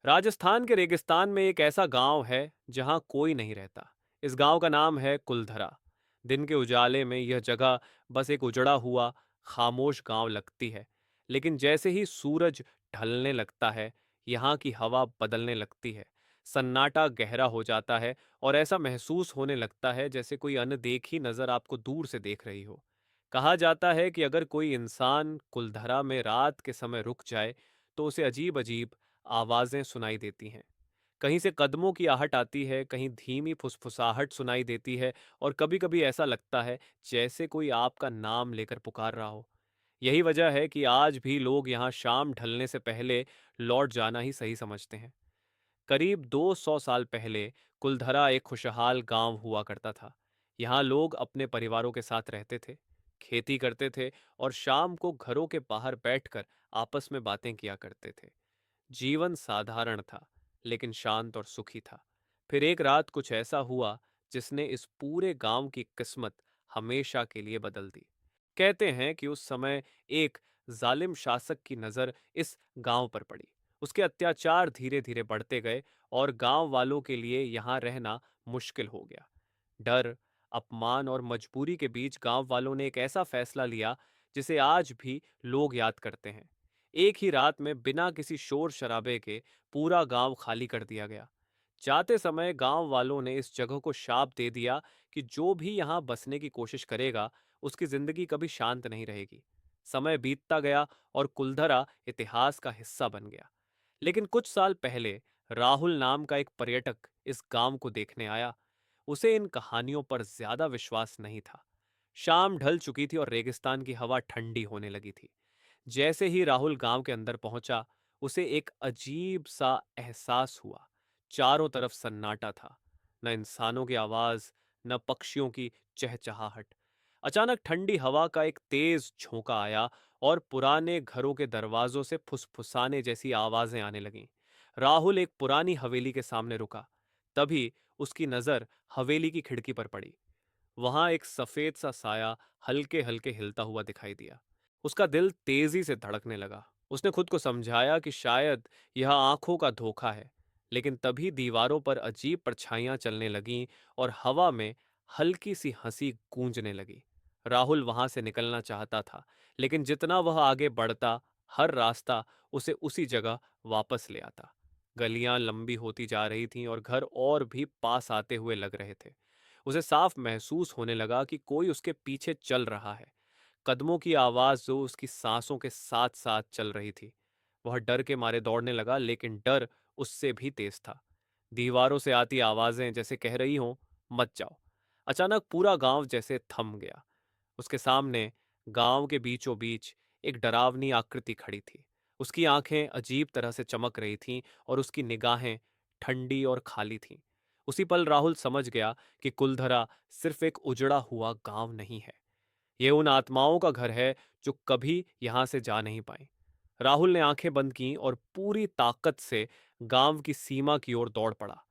राजस्थान के रेगिस्तान में एक ऐसा गांव है जहां कोई नहीं रहता। इस गांव का नाम है कुलधरा। दिन के उजाले में यह जगह बस एक उजड़ा हुआ खामोश गांव लगती है। लेकिन जैसे ही सूरज ढलने लगता है, यहाँ की हवा बदलने लगती है। सन्नाटा गहरा हो जाता है और ऐसा महसूस होने लगता है जैसे कोई अनदेखी नजर आपको दूर से देख रही हो। कहा जाता है कि अगर कोई इंसान कुलधरा में रात के समय रुक जाए तो उसे अजीब अजीब आवाजें सुनाई देती हैं। कहीं से कदमों की आहट आती है, कहीं धीमी फुसफुसाहट सुनाई देती है, और कभी-कभी ऐसा लगता है जैसे कोई आपका नाम लेकर पुकार रहा हो। यही वजह है कि आज भी लोग यहाँ शाम ढलने से पहले लौट जाना ही सही समझते हैं। करीब 200 साल पहले कुलधरा एक खुशहाल गांव हुआ करता था। यहाँ लोग अपने परिवारों के साथ रहते थे, खेती करते थे और शाम को घरों के बाहर बैठकर आपस में बातें किया करते थे। जीवन साधारण था, लेकिन शांत और सुखी था। फिर एक रात कुछ ऐसा हुआ जिसने इस पूरे गांव की किस्मत हमेशा के लिए बदल दी। कहते हैं कि उस समय एक जालिम शासक की नजर इस गांव पर पड़ी। उसके अत्याचार धीरे धीरे बढ़ते गए और गांव वालों के लिए यहाँ रहना मुश्किल हो गया। डर, अपमान और मजबूरी के बीच गांव वालों ने एक ऐसा फैसला लिया जिसे आज भी लोग याद करते हैं। एक ही रात में बिना किसी शोर शराबे के पूरा गांव खाली कर दिया गया। जाते समय गांव वालों ने इस जगह को शाप दे दिया कि जो भी यहां बसने की कोशिश करेगा उसकी जिंदगी कभी शांत नहीं रहेगी। समय बीतता गया और कुलधरा इतिहास का हिस्सा बन गया। लेकिन कुछ साल पहले राहुल नाम का एक पर्यटक इस गांव को देखने आया। उसे इन कहानियों पर ज्यादा विश्वास नहीं था। शाम ढल चुकी थी और रेगिस्तान की हवा ठंडी होने लगी थी। जैसे ही राहुल गांव के अंदर पहुंचा, उसे एक अजीब सा एहसास हुआ। चारों तरफ सन्नाटा था, न इंसानों की आवाज, न पक्षियों की चहचहाहट। अचानक ठंडी हवा का एक तेज झोंका आया और पुराने घरों के दरवाजों से फुसफुसाने जैसी आवाजें आने लगीं। राहुल एक पुरानी हवेली के सामने रुका। तभी उसकी नजर हवेली की खिड़की पर पड़ी। वहां एक सफेद सा साया हल्के हल्के हिलता हुआ दिखाई दिया। उसका दिल तेजी से धड़कने लगा। उसने खुद को समझाया कि शायद यह आंखों का धोखा है। लेकिन तभी दीवारों पर अजीब परछाइयां चलने लगीं और हवा में हल्की सी हंसी गूंजने लगी। राहुल वहां से निकलना चाहता था, लेकिन जितना वह आगे बढ़ता, हर रास्ता उसे उसी जगह वापस ले आता। गलियां लंबी होती जा रही थीं और घर और भी पास आते हुए लग रहे थे। उसे साफ महसूस होने लगा कि कोई उसके पीछे चल रहा है। कदमों की आवाज जो उसकी सांसों के साथ साथ चल रही थी। वह डर के मारे दौड़ने लगा, लेकिन डर उससे भी तेज था। दीवारों से आती आवाजें जैसे कह रही हों, मत जाओ। अचानक पूरा गांव जैसे थम गया। उसके सामने गांव के बीचों बीच एक डरावनी आकृति खड़ी थी। उसकी आंखें अजीब तरह से चमक रही थीं और उसकी निगाहें ठंडी और खाली थीं। उसी पल राहुल समझ गया कि कुलधरा सिर्फ एक उजड़ा हुआ गांव नहीं है। ये उन आत्माओं का घर है जो कभी यहां से जा नहीं पाए। राहुल ने आंखें बंद की और पूरी ताकत से गांव की सीमा की ओर दौड़ पड़ा।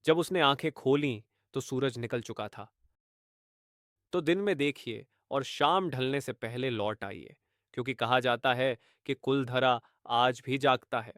जब उसने आंखें खोलीं तो सूरज निकल चुका था। तो दिन में देखिए और शाम ढलने से पहले लौट आइए, क्योंकि कहा जाता है कि कुलधरा आज भी जागता है।